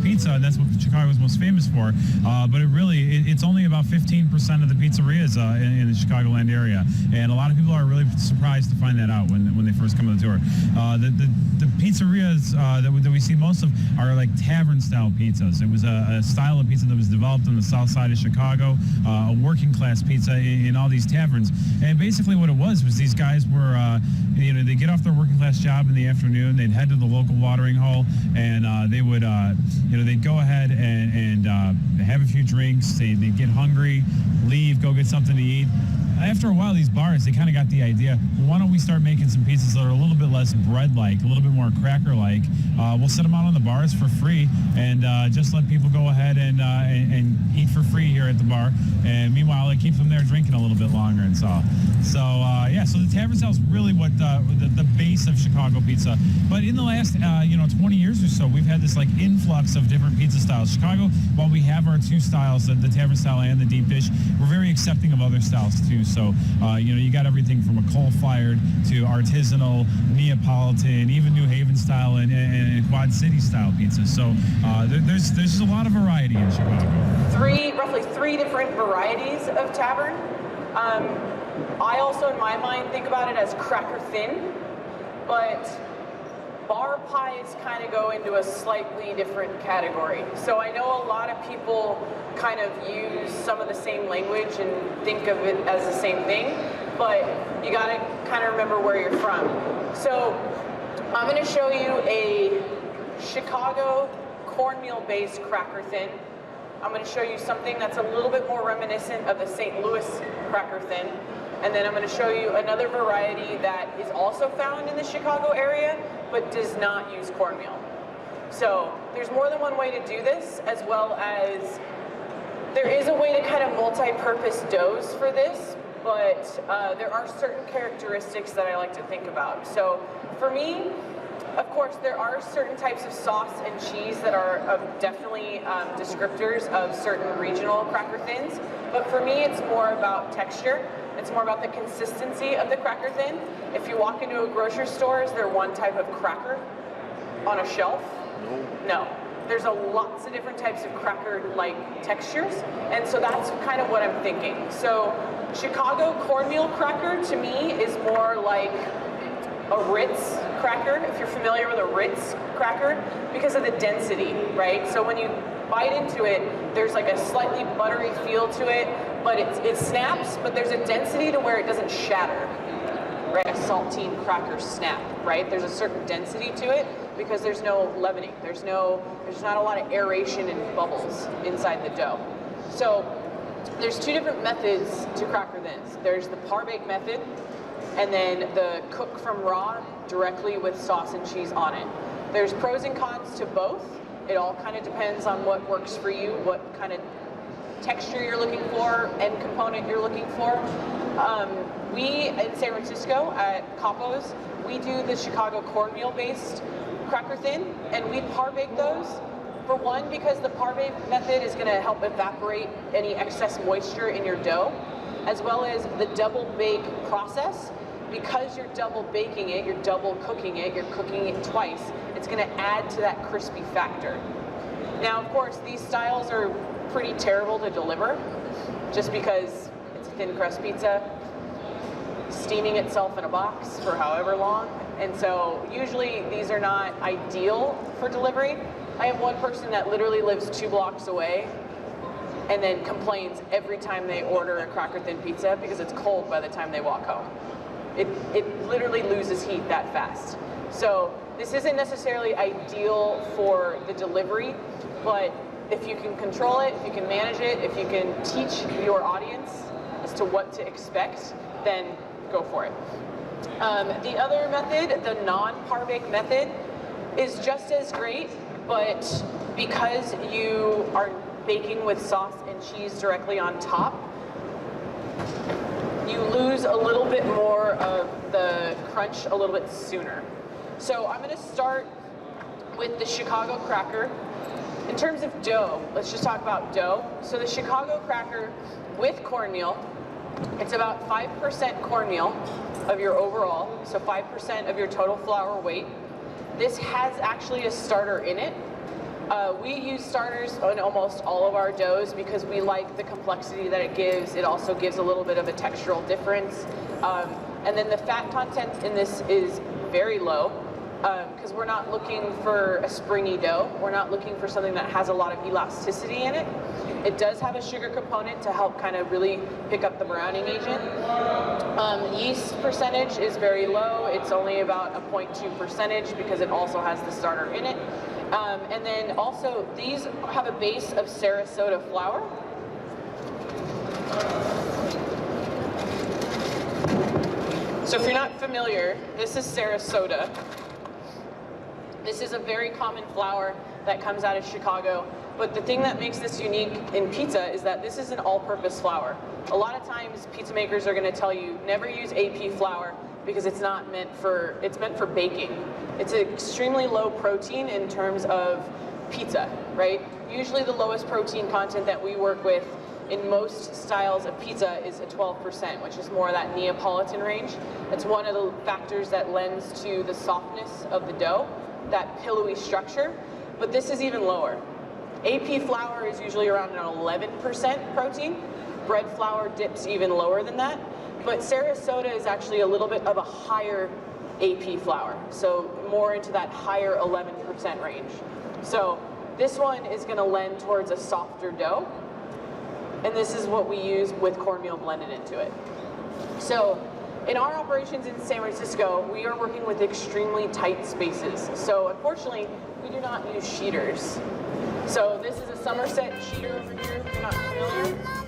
pizza, and that's what Chicago is most famous for. But it's only about 15% of the pizzerias in the Chicagoland area, and a lot of people are really surprised to find that out when they first come to the tour. The pizzerias that we see most of are like tavern-style pizzas. It was a style of pizza that was developed on the south side of Chicago, a working-class pizza in all these taverns. And basically what it was these guys were, they get off their working-class job in the afternoon, they'd head to the local watering hole, and they would, they'd go ahead and have a few drinks, they'd get hungry, leave, go get something to eat. After a while, these bars, they kind of got the idea, well, why don't we start making some pizzas that are a little bit less bread-like, a little bit more cracker-like. We'll set them out on the bars for free and just let people go ahead and eat for free here at the bar. And meanwhile, it keeps them there drinking a little bit longer and so. So the tavern style is really what the base of Chicago pizza. But in the last 20 years or so, we've had this like influx of different pizza styles. Chicago, while we have our two styles, the tavern style and the deep dish, we're very accepting of other styles too. So you got everything from a coal-fired to artisanal, Neapolitan, even New Haven style and Quad City style pizza. So there's just a lot of variety in Chicago. Roughly three different varieties of Tavern. I also, in my mind, think about it as cracker thin, but bar pies kind of go into a slightly different category. So I know a lot of people kind of use some of the same language and think of it as the same thing, but you got to kind of remember where you're from. So I'm going to show you a Chicago cornmeal-based cracker thin. I'm going to show you something that's a little bit more reminiscent of the St. Louis cracker thin. And then I'm going to show you another variety that is also found in the Chicago area, but does not use cornmeal. So there's more than one way to do this, as well as there is a way to kind of multi-purpose doughs for this, but there are certain characteristics that I like to think about. So for me, of course, there are certain types of sauce and cheese that are definitely descriptors of certain regional cracker thins, but for me it's more about texture. It's more about the consistency of the cracker thin. If you walk into a grocery store, is there one type of cracker on a shelf? No. There's lots of different types of cracker-like textures, and so that's kind of what I'm thinking. So Chicago cornmeal cracker, to me, is more like a Ritz cracker, if you're familiar with a Ritz cracker, because of the density, right? So when you bite into it, there's like a slightly buttery feel to it, but it snaps, but there's a density to where it doesn't shatter, right? A saltine cracker snap, right? There's a certain density to it because there's no leavening. There's not a lot of aeration and bubbles inside the dough. So there's two different methods to cracker thins. There's the par bake method, and then the cook from raw directly with sauce and cheese on it. There's pros and cons to both. It all kind of depends on what works for you, what kind of texture you're looking for, end component you're looking for. We in San Francisco at Capo's, we do the Chicago cornmeal based cracker thin, and we par bake those. For one, because the par bake method is going to help evaporate any excess moisture in your dough, as well as the double bake process. Because you're double baking it, you're double cooking it, you're cooking it twice, it's going to add to that crispy factor. Now, of course, these styles are pretty terrible to deliver, just because it's a thin crust pizza, steaming itself in a box for however long, and so usually these are not ideal for delivery. I have one person that literally lives 2 blocks away and then complains every time they order a cracker thin pizza because it's cold by the time they walk home. It literally loses heat that fast. So this isn't necessarily ideal for the delivery, but if you can control it, if you can manage it, if you can teach your audience as to what to expect, then go for it. The other method, the non-par bake method, is just as great, but because you are baking with sauce and cheese directly on top, you lose a little bit more of the crunch a little bit sooner. So I'm going to start with the Chicago cracker. In terms of dough, let's just talk about dough. So the Chicago cracker with cornmeal, it's about 5% cornmeal of your overall, so 5% of your total flour weight. This has actually a starter in it, We use starters on almost all of our doughs because we like the complexity that it gives. It also gives a little bit of a textural difference. And then the fat content in this is very low because we're not looking for a springy dough. We're not looking for something that has a lot of elasticity in it. It does have a sugar component to help kind of really pick up the browning agent. Yeast percentage is very low. It's only about a 0.2% because it also has the starter in it. And then also these have a base of Sarasota flour. So if you're not familiar, this is Sarasota. This is a very common flour that comes out of Chicago. But the thing that makes this unique in pizza is that this is an all-purpose flour. A lot of times pizza makers are going to tell you never use AP flour because it's meant for baking. It's extremely low protein in terms of pizza, right? Usually the lowest protein content that we work with in most styles of pizza is a 12%, which is more that Neapolitan range. It's one of the factors that lends to the softness of the dough, that pillowy structure, but this is even lower. AP flour is usually around an 11% protein. Bread flour dips even lower than that, but Sarasota is actually a little bit of a higher AP flour, so more into that higher 11% range. So this one is going to lend towards a softer dough, and this is what we use with cornmeal blended into it. So in our operations in San Francisco, we are working with extremely tight spaces. So unfortunately, we do not use sheeters. So this is a Somerset sheeter over here, if you're not familiar.